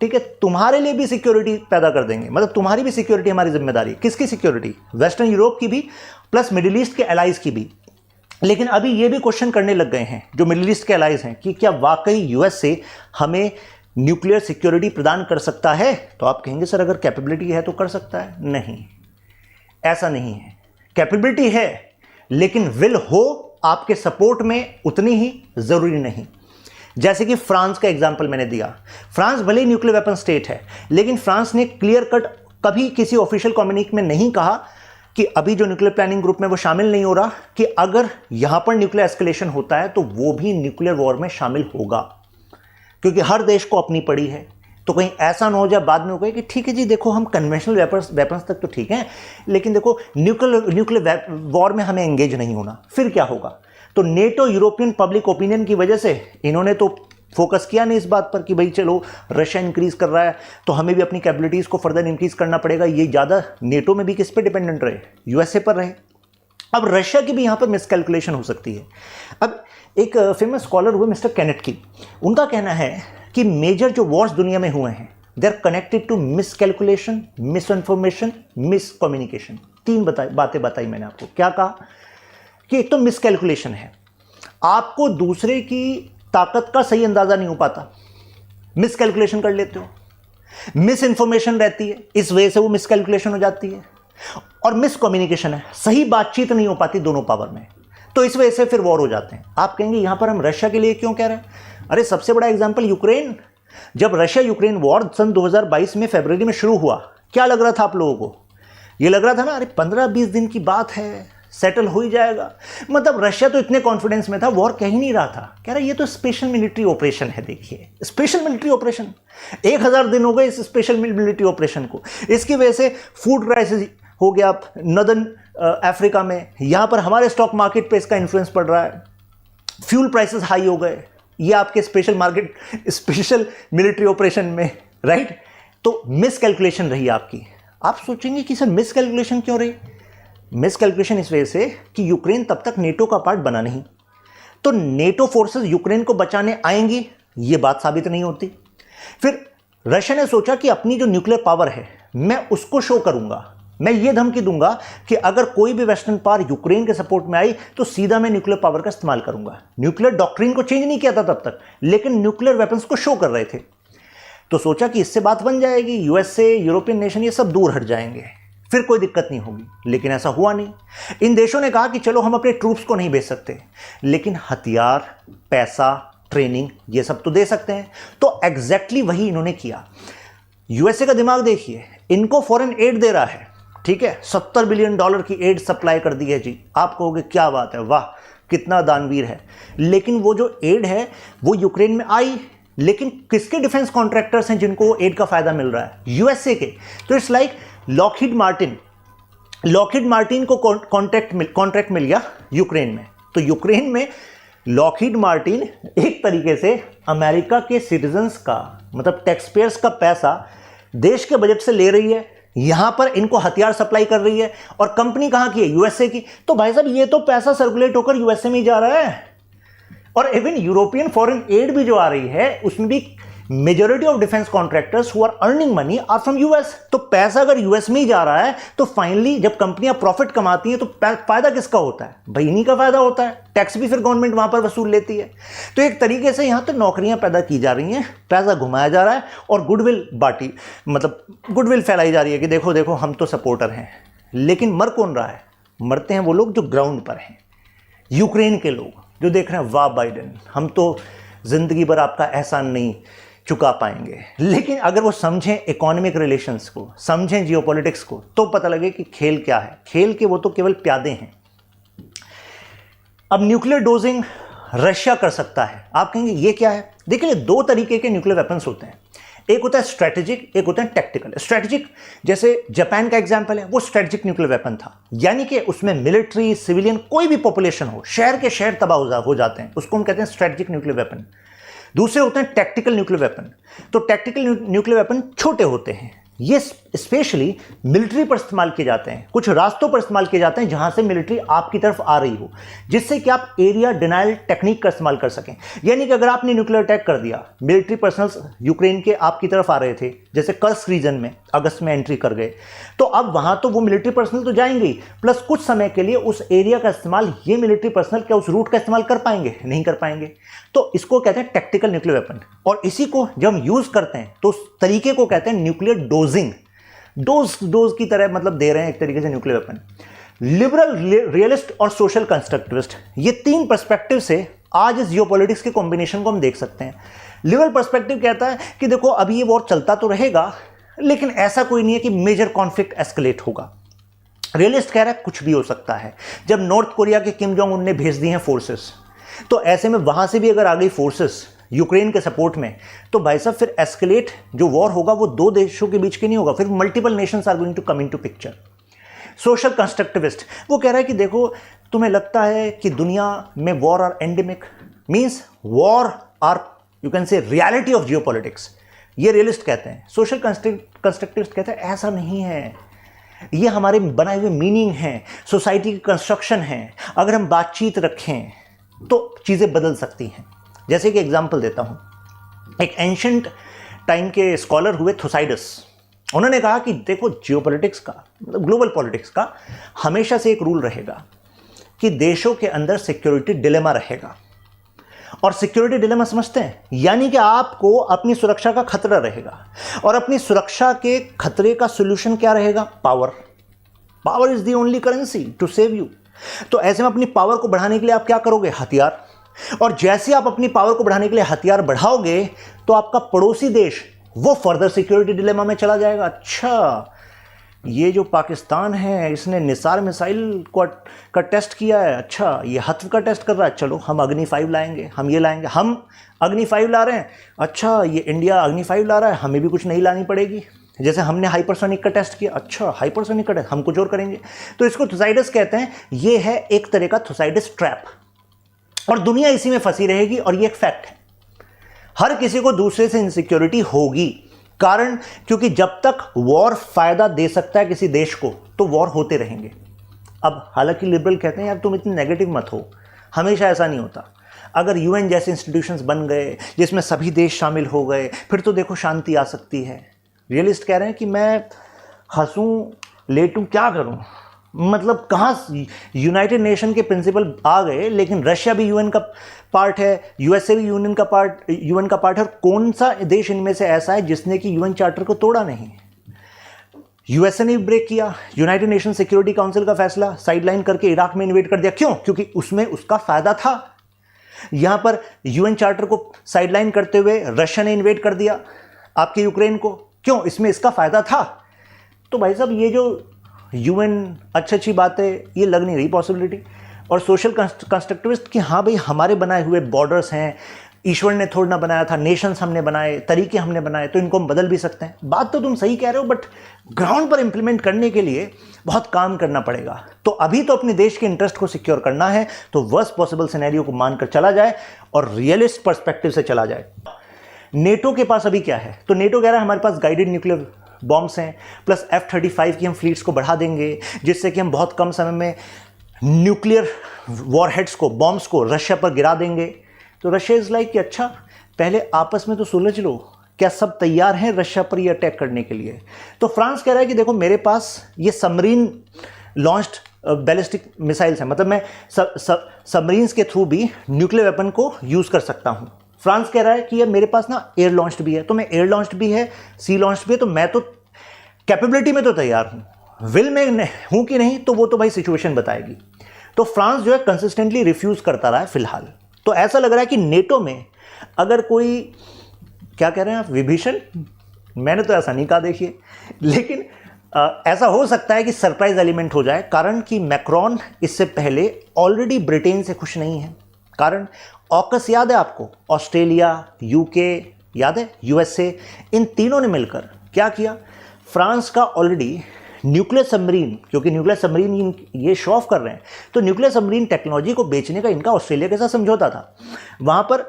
ठीक है, तुम्हारे लिए भी सिक्योरिटी पैदा कर देंगे, मतलब तुम्हारी भी सिक्योरिटी हमारी जिम्मेदारी। किसकी सिक्योरिटी? वेस्टर्न यूरोप की भी प्लस मिडिल ईस्ट के एलाइज की भी। लेकिन अभी ये भी क्वेश्चन करने लग गए हैं जो मिडिल ईस्ट के एलाइज हैं कि क्या वाकई यूएसए हमें न्यूक्लियर सिक्योरिटी प्रदान कर सकता है? तो आप कहेंगे सर अगर कैपेबिलिटी है तो कर सकता है। नहीं, ऐसा नहीं है। कैपेबिलिटी है लेकिन विल हो आपके सपोर्ट में उतनी ही जरूरी नहीं। जैसे कि फ्रांस का एग्जांपल मैंने दिया, फ्रांस भले ही न्यूक्लियर वेपन स्टेट है, लेकिन फ्रांस ने क्लियर कट कभी किसी ऑफिशियल कम्युनिके में नहीं कहा कि अभी जो न्यूक्लियर प्लानिंग ग्रुप में वो शामिल नहीं हो रहा कि अगर यहां पर न्यूक्लियर एस्केलेशन होता है तो वो भी न्यूक्लियर वॉर में शामिल होगा, क्योंकि हर देश को अपनी पड़ी है। तो कहीं ऐसा ना हो जाए बाद में हो गए कि ठीक है जी देखो हम कन्वेंशनल वेपन्स तक तो ठीक हैं, लेकिन देखो न्यूक्लियर वॉर में हमें एंगेज नहीं होना, फिर क्या होगा? तो नेटो यूरोपियन पब्लिक ओपिनियन की वजह से इन्होंने तो फोकस किया नहीं इस बात पर कि भाई चलो रशिया इंक्रीज कर रहा है तो हमें भी अपनी कैपेबिलिटीज़ को फर्दर इंक्रीज करना पड़ेगा। ये ज़्यादा नेटो में भी किस पे डिपेंडेंट रहे? यूएसए पर रहे। अब रशिया की भी यहाँ पर मिसकैलकुलेशन हो सकती है। अब एक फेमस स्कॉलर हुए मिस्टर केनेट की, उनका कहना है कि मेजर जो वॉर्स दुनिया में हुए हैं they are connected to miscalculation, misinformation, miscommunication. 3 बातें बताई मैंने आपको। क्या कहा? कि एक तो मिसकैलकुलेशन है, आपको दूसरे की ताकत का सही अंदाजा नहीं हो पाता, मिसकैलकुलेशन कर लेते हो, मिस इंफॉर्मेशन रहती है, इस वजह से वो मिसकैलकुलेशन हो जाती है, और मिसकम्युनिकेशन है, सही बातचीत नहीं हो पाती दोनों पावर में, तो इस वजह से फिर वॉर हो जाते हैं। आप कहेंगे यहां पर हम रशिया के लिए क्यों कह रहे हैं? अरे सबसे बड़ा एग्जांपल यूक्रेन। जब रशिया यूक्रेन वॉर सन 2022 में फरवरी में शुरू हुआ, क्या लग रहा था आप लोगों को? ये लग रहा था ना अरे 15-20 दिन की बात है, सेटल हो ही जाएगा। मतलब रशिया तो इतने कॉन्फिडेंस में था, वॉर कह ही नहीं रहा था, कह रहा ये तो स्पेशल मिलिट्री ऑपरेशन है। देखिए स्पेशल मिलिट्री ऑपरेशन, 1000 दिन हो गए इस स्पेशल मिलिट्री ऑपरेशन को। इसकी वजह से फूड क्राइसिस हो गया नॉर्दर्न अफ्रीका में, यहां पर हमारे स्टॉक मार्केट पे इसका इन्फ्लुएंस पड़ रहा है, फ्यूल प्राइसेस हाई हो गए, ये आपके स्पेशल मिलिट्री ऑपरेशन में, राइट? तो मिसकैलकुलेशन रही आपकी। आप सोचेंगे कि सर मिसकैलकुलेशन क्यों रही? मिसकैलकुलेशन इस वजह से कि यूक्रेन तब तक नेटो का पार्ट बना नहीं, तो नेटो फोर्सेस यूक्रेन को बचाने आएंगी, ये बात साबित नहीं होती। फिर रशिया ने सोचा कि अपनी जो न्यूक्लियर पावर है मैं उसको शो करूंगा, मैं ये धमकी दूंगा कि अगर कोई भी वेस्टर्न पावर यूक्रेन के सपोर्ट में आई तो सीधा मैं न्यूक्लियर पावर का इस्तेमाल करूंगा। न्यूक्लियर डॉक्ट्रिन को चेंज नहीं किया था तब तक, लेकिन न्यूक्लियर वेपन्स को शो कर रहे थे। तो सोचा कि इससे बात बन जाएगी, यूएसए, यूरोपियन नेशन ये सब दूर हट जाएंगे, फिर कोई दिक्कत नहीं होगी। लेकिन ऐसा हुआ नहीं। इन देशों ने कहा कि चलो हम अपने ट्रूप्स को नहीं भेज सकते, लेकिन हथियार, पैसा, ट्रेनिंग ये सब तो दे सकते हैं। तो एग्जैक्टली वही इन्होंने किया। यूएसए का दिमाग देखिए, इनको फॉरेन एड दे रहा है, ठीक है, $70 बिलियन की एड सप्लाई कर दी है जी। आप कहोगे क्या बात है, वाह कितना दानवीर है। लेकिन वो जो एड है वो यूक्रेन में आई, लेकिन किसके डिफेंस कॉन्ट्रैक्टर्स हैं जिनको एड का फायदा मिल रहा है? यूएसए के। तो इट्स लाइक लॉकहीड मार्टिन को कॉन्ट्रैक्ट मिल गया यूक्रेन में। तो यूक्रेन में लॉकहीड मार्टिन एक तरीके से अमेरिका के सिटीजन्स का, मतलब टैक्सपेयर्स का पैसा देश के बजट से ले रही है, यहां पर इनको हथियार सप्लाई कर रही है। और कंपनी कहां की है? यूएसए की। तो भाई साहब ये तो पैसा सर्कुलेट होकर यूएसए में ही जा रहा है। और इवन यूरोपियन फॉरेन एड भी जो आ रही है उसमें भी majority of defence contractors who are earning money are from US. तो पैसा अगर यूएस में ही जा रहा है तो फाइनली जब कंपनियां प्रॉफिट कमाती हैं तो फायदा किसका होता है? भाई इन्हीं का फायदा होता है। टैक्स भी फिर गवर्नमेंट वहां पर वसूल लेती है। तो एक तरीके से यहां तो नौकरियां पैदा की जा रही हैं, पैसा घुमाया जा रहा है और गुडविल फैलाई जा रही है कि देखो देखो हम तो सपोर्टर हैं। लेकिन मर कौन रहा है? मरते हैं वो लोग जो ग्राउंड पर हैं, यूक्रेन के लोग जो देख रहे हैं वाह बाइडेन हम तो जिंदगी भर आपका एहसान नहीं चुका पाएंगे। लेकिन अगर वो समझें इकोनॉमिक रिलेशंस को, समझें जियोपॉलिटिक्स को, तो पता लगे कि खेल क्या है। खेल के वो तो केवल प्यादे हैं। अब न्यूक्लियर डोजिंग रशिया कर सकता है। आप कहेंगे ये क्या है? देखिए दो तरीके के न्यूक्लियर वेपन्स होते हैं, एक होता है स्ट्रेटेजिक, एक होता है टैक्टिकल। स्ट्रेटेजिक जैसे जापान का एग्जांपल है, वो स्ट्रेटेजिक न्यूक्लियर वेपन था, यानी कि उसमें मिलिट्री, सिविलियन कोई भी पॉपुलेशन हो, शहर के शहर तबाह हो जाते हैं, उसको हम कहते हैं स्ट्रेटेजिक न्यूक्लियर वेपन। दूसरे होते हैं टैक्टिकल न्यूक्लियर वेपन। तो टैक्टिकल न्यूक्लियर वेपन छोटे होते हैं, ये स्पेशली मिलिट्री पर इस्तेमाल किए जाते हैं, कुछ रास्तों पर इस्तेमाल किए जाते हैं जहां से मिलिट्री आपकी तरफ आ रही हो, जिससे कि आप एरिया डिनायल टेक्निक का इस्तेमाल कर सकें। यानी कि अगर आपने न्यूक्लियर अटैक कर दिया, मिलिट्री पर्सनल्स यूक्रेन के आपकी तरफ आ रहे थे, जैसे कर्स्क रीजन में अगस्त में एंट्री कर गए, तो अब वहां तो वो मिलिट्री पर्सनल तो जाएंगे, प्लस कुछ समय के लिए उस एरिया का इस्तेमाल ये मिलिट्री पर्सनल क्या उस रूट का इस्तेमाल कर पाएंगे? नहीं कर पाएंगे। तो इसको कहते हैं टैक्टिकल न्यूक्लियर वेपन। और इसी को जब हम यूज करते हैं तो उस तरीके को कहते हैं न्यूक्लियर डोजिंग। डोज की तरह मतलब दे रहे हैं एक तरीके से न्यूक्लियर वेपन। लिबरल, रियलिस्ट और सोशल कंस्ट्रक्टिविस्ट, ये तीन पर्सपेक्टिव से आज इस जियोपॉलिटिक्स के कॉम्बिनेशन को हम देख सकते हैं। लिबरल पर्सपेक्टिव कहता है कि देखो अभी ये वॉर चलता तो रहेगा, लेकिन ऐसा कोई नहीं है कि मेजर कॉन्फ्लिक्ट एस्केलेट होगा। रियलिस्ट कह रहा है कुछ भी हो सकता है। जब नॉर्थ कोरिया के किम जोंग उन ने भेज दी हैं फोर्सेस, तो ऐसे में वहां से भी अगर आ गई फोर्सेस यूक्रेन के सपोर्ट में, तो भाई साहब फिर एस्केलेट जो वॉर होगा वो दो देशों के बीच के नहीं होगा, फिर multiple nations are going to come into picture. Social constructivist वो कह रहा है कि देखो तुम्हें लगता है कि दुनिया में war are endemic, means war are you can say reality of geopolitics, ये रियलिस्ट कहते हैं। सोशल कंस्ट्रक्टिविस्ट कहते हैं ऐसा नहीं है, ये हमारे बनाए हुए मीनिंग हैं, सोसाइटी की कंस्ट्रक्शन है, अगर हम बातचीत रखें तो चीज़ें बदल सकती हैं। जैसे कि एग्जाम्पल देता हूँ, एक एंशंट टाइम के स्कॉलर हुए थुसाइडस, उन्होंने कहा कि देखो जियोपॉलिटिक्स का मतलब ग्लोबल पॉलिटिक्स का हमेशा से एक रूल रहेगा कि देशों के अंदर सिक्योरिटी डिलेमा रहेगा। और सिक्योरिटी डिलेमा समझते हैं, यानी कि आपको अपनी सुरक्षा का खतरा रहेगा, और अपनी सुरक्षा के खतरे का सोल्यूशन क्या रहेगा? Power is the only currency to save you. तो ऐसे में अपनी पावर को बढ़ाने के लिए आप क्या करोगे? हथियार। और जैसे आप अपनी पावर को बढ़ाने के लिए हथियार बढ़ाओगे तो आपका पड़ोसी देश वो फर्दर सिक्योरिटी डिलेमा में चला जाएगा। अच्छा, ये जो पाकिस्तान है इसने निसार मिसाइल का टेस्ट किया है, अच्छा ये हत्व का टेस्ट कर रहा है, चलो हम अग्नि 5 लाएंगे, हम ये लाएंगे, हम अग्नि 5 ला रहे हैं, अच्छा ये इंडिया अग्नि 5 ला रहा है, हमें भी कुछ नहीं लानी पड़ेगी। जैसे हमने हाइपरसोनिक का टेस्ट किया, अच्छा हाइपरसोनिक का टेस्ट हम कुछ और करेंगे। तो इसको थुसाइडस कहते हैं। ये है एक तरह का थुसाइडस ट्रैप, और दुनिया इसी में फंसी रहेगी। और ये एक फैक्ट है, हर किसी को दूसरे से इनसिक्योरिटी होगी। कारण क्योंकि जब तक वॉर फायदा दे सकता है किसी देश को तो वॉर होते रहेंगे। अब हालांकि लिबरल कहते हैं यार तुम इतने नेगेटिव मत हो, हमेशा ऐसा नहीं होता। अगर यूएन जैसे इंस्टीट्यूशंस बन गए जिसमें सभी देश शामिल हो गए, फिर तो देखो शांति आ सकती है। रियलिस्ट कह रहे हैं कि मैं हंसूं लेटूं क्या करूं, मतलब कहाँ यूनाइटेड नेशन के प्रिंसिपल आ गए, लेकिन रशिया भी यूएन का पार्ट है, यूएसए भी यूएन का पार्ट है, और कौन सा देश इनमें से ऐसा है जिसने कि यूएन चार्टर को तोड़ा नहीं? यूएसए ने ब्रेक किया, यूनाइटेड नेशन सिक्योरिटी काउंसिल का फैसला साइडलाइन करके इराक में इन्वेट कर दिया। क्यों? क्योंकि उसमें उसका फायदा था। यहां पर यूएन चार्टर को साइडलाइन करते हुए रशिया ने इन्वेट कर दिया आपके यूक्रेन को। क्यों? इसमें इसका फायदा था। तो भाई साहब ये जो यूएन अच्छी बातें ये लग नहीं रही पॉसिबिलिटी। और सोशल कंस्ट्रक्टिविस्ट कि हाँ भाई हमारे बनाए हुए बॉर्डर्स हैं, ईश्वर ने थोड़ा ना बनाया था, नेशंस हमने बनाए, तरीके हमने बनाए, तो इनको हम बदल भी सकते हैं। बात तो तुम सही कह रहे हो, बट ग्राउंड पर इंप्लीमेंट करने के लिए बहुत काम करना पड़ेगा। तो अभी तो अपने देश के इंटरेस्ट को सिक्योर करना है, तो वर्स्ट पॉसिबल सिनेरियो को मानकर चला जाए और रियलिस्ट पर्सपेक्टिव से चला जाए। नेटो के पास अभी क्या है? तो नेटो कह रहा है हमारे पास गाइडेड न्यूक्लियर बॉम्ब्स हैं, प्लस F-35 की हम फ्लीट्स को बढ़ा देंगे, जिससे कि हम बहुत कम समय में न्यूक्लियर वॉरहेड्स को, बॉम्ब्स को रशिया पर गिरा देंगे। तो रशिया इज लाइक कि अच्छा पहले आपस में तो सुलझ लो, क्या सब तैयार हैं रशिया पर ये अटैक करने के लिए? तो फ्रांस कह रहा है कि देखो मेरे पास ये सबमरीन लॉन्च्ड बैलिस्टिक मिसाइल्स हैं, मतलब मैं सबमरीन्स के थ्रू भी न्यूक्लियर वेपन को यूज़ कर सकता हूँ। फ्रांस कह रहा है कि ये मेरे पास ना एयर लॉन्च्ड भी है, तो मैं एयर लॉन्च्ड भी है, सी लॉन्च्ड भी है, तो मैं तो कैपेबिलिटी में तो तैयार हूँ, विल में हूँ कि नहीं तो वो तो भाई सिचुएशन बताएगी। तो फ्रांस जो है कंसिस्टेंटली रिफ्यूज़ करता रहा है फिलहाल। तो ऐसा लग रहा है कि नेटो में अगर कोई, क्या कह रहे हैं आप, विभीषण, मैंने तो ऐसा नहीं कहा देखिए, लेकिन ऐसा हो सकता है कि सरप्राइज एलिमेंट हो जाए। कारण कि मैक्रोन इससे पहले ऑलरेडी ब्रिटेन से खुश नहीं है। कारण ऑकस याद है आपको, ऑस्ट्रेलिया, यूके याद है, यूएसए, इन तीनों ने मिलकर क्या किया, फ्रांस का ऑलरेडी न्यूक्लियर सबमरीन, क्योंकि न्यूक्लियर सबमरीन ये शो ऑफ कर रहे हैं, तो न्यूक्लियर सबमरीन टेक्नोलॉजी को बेचने का इनका ऑस्ट्रेलिया के साथ समझौता था। वहाँ पर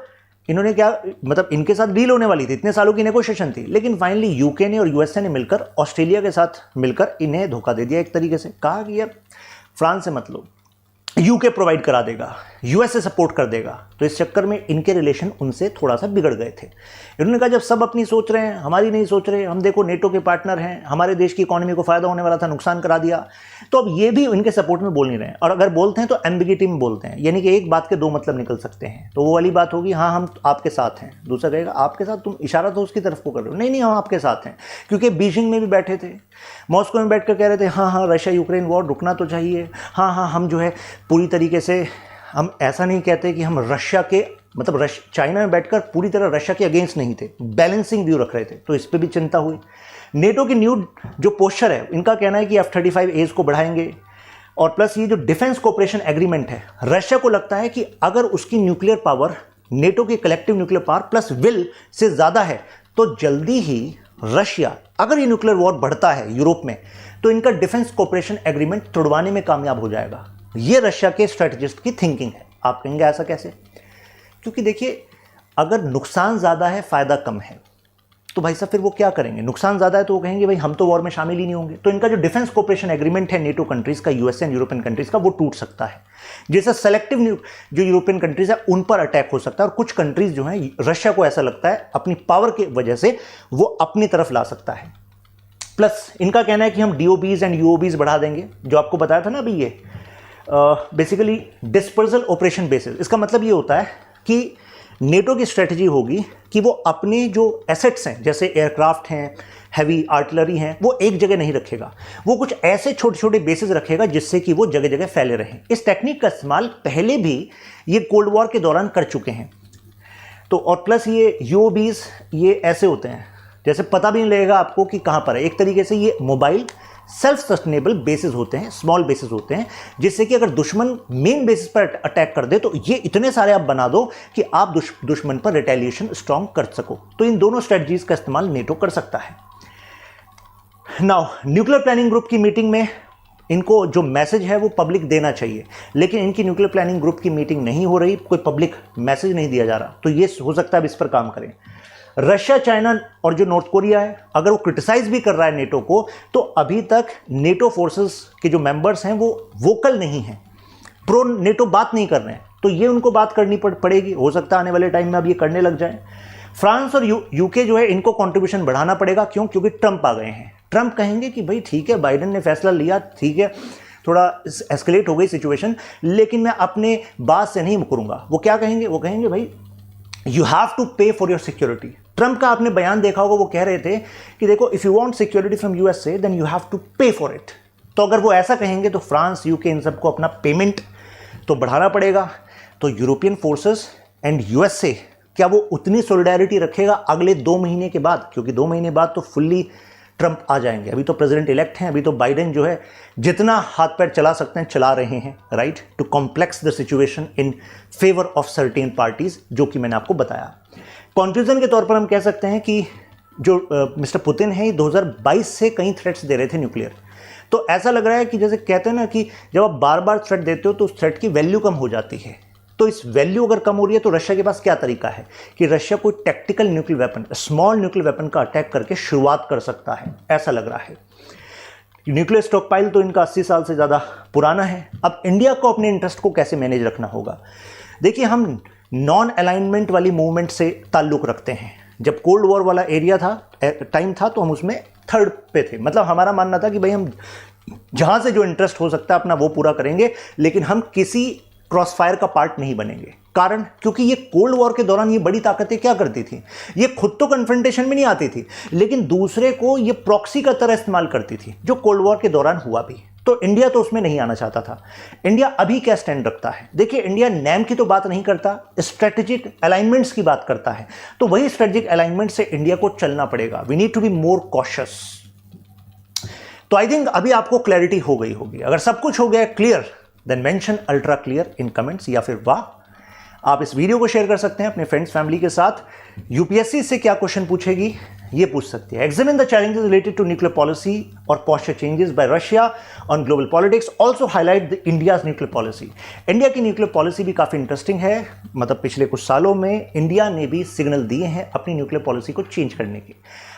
इन्होंने क्या, मतलब इनके साथ डील होने वाली थी, इतने सालों की नेगोशिएशन थी, लेकिन फाइनली यूके ने और यूएसए ने मिलकर ऑस्ट्रेलिया के साथ मिलकर इन्हें धोखा दे दिया एक तरीके से। कहा कि यार फ्रांस से मत लो, यूके प्रोवाइड करा देगा, यूएसए सपोर्ट कर देगा। तो इस चक्कर में इनके रिलेशन उनसे थोड़ा सा बिगड़ गए थे। इन्होंने कहा जब सब अपनी सोच रहे हैं, हमारी नहीं सोच रहे, हम देखो नेटो के पार्टनर हैं, हमारे देश की इकोनॉमी को फायदा होने वाला था, नुकसान करा दिया, तो अब ये भी इनके सपोर्ट में बोल नहीं रहे हैं। और अगर बोलते हैं तो एम्बिगिटी में बोलते हैं, यानी कि एक बात के दो मतलब निकल सकते हैं। तो वो वाली बात होगी, हाँ हम आपके साथ हैं, दूसरा कहेगा आपके साथ, तुम इशारा तो उसकी तरफ को कर रहे हो, नहीं नहीं हम आपके साथ हैं। क्योंकि बीजिंग में भी बैठे थे, मॉस्को में बैठ कर कह रहे थे हाँ हाँ रशिया यूक्रेन वॉर रुकना तो चाहिए, हाँ हाँ हम जो है पूरी तरीके से, हम ऐसा नहीं कहते कि हम रशिया के, मतलब चाइना में बैठकर पूरी तरह रशिया के अगेंस्ट नहीं थे, बैलेंसिंग व्यू रख रहे थे। तो इस पे भी चिंता हुई। नेटो की न्यू जो पोस्चर है, इनका कहना है कि F-35As को बढ़ाएंगे, और प्लस ये जो डिफेंस कोऑपरेशन एग्रीमेंट है, रशिया को लगता है कि अगर उसकी न्यूक्लियर पावर नेटो की collective nuclear power plus will say ज़्यादा है, तो जल्दी ही रशिया, अगर ये न्यूक्लियर वॉर बढ़ता है यूरोप में, तो इनका डिफेंस कोऑपरेशन एग्रीमेंट तोड़वाने में कामयाब हो जाएगा। ये रशिया के स्ट्रेटजिस्ट की थिंकिंग है। आप कहेंगे ऐसा कैसे? क्योंकि देखिए अगर नुकसान ज़्यादा है फ़ायदा कम है, तो भाई साहब फिर वो क्या करेंगे? नुकसान ज़्यादा है तो वो कहेंगे भाई हम तो वॉर में शामिल ही नहीं होंगे। तो इनका जो डिफेंस कोऑपरेशन एग्रीमेंट है नेटो कंट्रीज़ का, यूएसए एंड यूरोपियन कंट्रीज़ का, वो टूट सकता है। जैसे सेलेक्टिव जो यूरोपियन कंट्रीज़ है उन पर अटैक हो सकता है, और कुछ कंट्रीज़ जो हैं रशिया को ऐसा लगता है अपनी पावर की वजह से वो अपनी तरफ ला सकता है। प्लस इनका कहना है कि हम DOBs एंड UOBs बढ़ा देंगे, जो आपको बताया था ना अभी, ये बेसिकली डिस्पर्सल ऑपरेशन बेसिस। इसका मतलब ये होता है कि नेटो की स्ट्रेटजी होगी कि वो अपने जो एसेट्स हैं, जैसे एयरक्राफ्ट हैं, हैवी आर्टिलरी हैं, वो एक जगह नहीं रखेगा, वो कुछ ऐसे छोटे छोटे बेसिस रखेगा जिससे कि वो जगह जगह फैले रहें। इस टेक्निक का इस्तेमाल पहले भी ये कोल्ड वॉर के दौरान कर चुके हैं। तो और प्लस ये UOBs ये ऐसे होते हैं जैसे पता भी नहीं लगेगा आपको कि कहाँ पर है। एक तरीके से ये मोबाइल सेल्फ सस्टेनेबल बेसिस होते हैं, स्मॉल बेसिस होते हैं, जिससे कि अगर दुश्मन मेन बेसिस पर अटैक कर दे तो ये इतने सारे आप बना दो कि आप दुश्मन पर रिटेलिएशन स्ट्रॉन्ग कर सको। तो इन दोनों स्ट्रेटजीज का इस्तेमाल नेटो कर सकता है। नाउ न्यूक्लियर प्लानिंग ग्रुप की मीटिंग में इनको जो मैसेज है वो पब्लिक देना चाहिए, लेकिन इनकी न्यूक्लियर प्लानिंग ग्रुप की मीटिंग नहीं हो रही, कोई पब्लिक मैसेज नहीं दिया जा रहा। तो ये हो सकता है अब इस पर काम करें। रशिया, चाइना और जो नॉर्थ कोरिया है, अगर वो क्रिटिसाइज भी कर रहा है नेटो को, तो अभी तक नेटो फोर्सेस के जो मेंबर्स हैं वो वोकल नहीं हैं, प्रो नेटो बात नहीं कर रहे हैं। तो ये उनको बात करनी पड़ेगी। हो सकता है आने वाले टाइम में अब ये करने लग जाए। फ्रांस और यूके जो है इनको कंट्रीब्यूशन बढ़ाना पड़ेगा। क्यों? क्योंकि ट्रंप आ गए हैं। ट्रंप कहेंगे कि भाई ठीक है, बाइडेन ने फैसला लिया, ठीक है, थोड़ा एस्केलेट हो गई सिचुएशन, लेकिन मैं अपने बात से नहीं मुकरूंगा। वो क्या कहेंगे? वो कहेंगे भाई you have to pay for your security. Trump का आपने बयान देखा होगा, वो कह रहे थे कि देखो if you want security from USA then you have to pay for it. तो अगर वो ऐसा कहेंगे तो फ्रांस, यूके, इन सबको अपना पेमेंट तो बढ़ाना पड़ेगा। तो यूरोपियन फोर्सेस एंड यूएसए, क्या वो उतनी सॉलिडारिटी रखेगा अगले 2 महीने के बाद? क्योंकि 2 महीने बाद तो फुल्ली ट्रंप आ जाएंगे। अभी तो प्रेसिडेंट इलेक्ट हैं, अभी तो बाइडेन जो है जितना हाथ पैर चला सकते हैं चला रहे हैं, right, to complex the situation in favour of certain parties, जो कि मैंने आपको बताया। कंक्लूजन के तौर पर हम कह सकते हैं कि जो मिस्टर पुतिन है 2022 से कई थ्रेट्स दे रहे थे न्यूक्लियर। तो ऐसा लग रहा है कि जैसे कहते हैं ना कि जब आप बार बार थ्रेट देते हो तो उस थ्रेट की वैल्यू कम हो जाती है। तो इस वैल्यू अगर कम हो रही है तो रशिया के पास क्या तरीका है कि रशिया कोई tactical nuclear weapon, small nuclear weapon का अटैक करके शुरुआत कर सकता है, ऐसा लग रहा है। न्यूक्लियर स्टॉक पाइल तो इनका 80 साल से ज़्यादा पुराना है। अब इंडिया को अपने इंटरेस्ट को कैसे मैनेज रखना होगा? देखिए, हम नॉन अलाइनमेंट वाली मूवमेंट से ताल्लुक़ रखते हैं। जब कोल्ड वॉर वाला एरिया था, टाइम था, तो हम उसमें थर्ड पे थे। मतलब हमारा मानना था कि भाई हम जहाँ से जो इंटरेस्ट हो सकता है अपना वो पूरा करेंगे, लेकिन हम किसी क्रॉस फायर का पार्ट नहीं बनेंगे। कारण, क्योंकि ये कोल्ड वॉर के दौरान ये बड़ी ताकतें क्या करती थी, ये खुद तो कन्फ्रंटेशन में नहीं आती थी, लेकिन दूसरे को ये प्रॉक्सी का तरह इस्तेमाल करती थी, जो कोल्ड वॉर के दौरान हुआ भी। तो इंडिया तो उसमें नहीं आना चाहता था। इंडिया अभी क्या स्टैंड रखता है? देखिए, इंडिया नैम की तो बात नहीं करता, स्ट्रेटेजिक अलाइनमेंट्स की बात करता है। तो वही स्ट्रेटेजिक अलाइनमेंट से इंडिया को चलना पड़ेगा। We need to be more cautious. तो आई थिंक अभी आपको क्लैरिटी हो गई होगी। अगर सब कुछ हो गया clear, then mention ultra clear in comments, या फिर वाह। आप इस वीडियो को शेयर कर सकते हैं अपने फ्रेंड्स फैमिली के साथ। यूपीएससी से क्या क्वेश्चन पूछेगी ये पूछ सकती है। Examine the challenges related to nuclear policy और posture changes by Russia on global politics. Also highlight the India's nuclear policy. India की न्यूक्लियर पॉलिसी भी काफ़ी इंटरेस्टिंग है। मतलब पिछले कुछ सालों में इंडिया ने भी सिग्नल दिए हैं अपनी न्यूक्लियर पॉलिसी को चेंज करने के।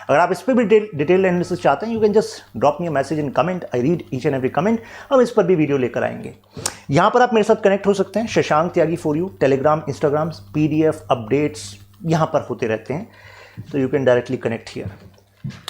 अगर आप इस पर भी डिटेल एनालिसिस चाहते हैं, you can just drop me a message in comment. I read each and every comment. हम इस पर भी वीडियो लेकर आएंगे। यहाँ पर आप मेरे साथ कनेक्ट हो सकते हैं। Shashank Tyagi for you, Telegram, Instagram, PDF updates यहाँ पर होते रहते हैं। तो you can directly connect here.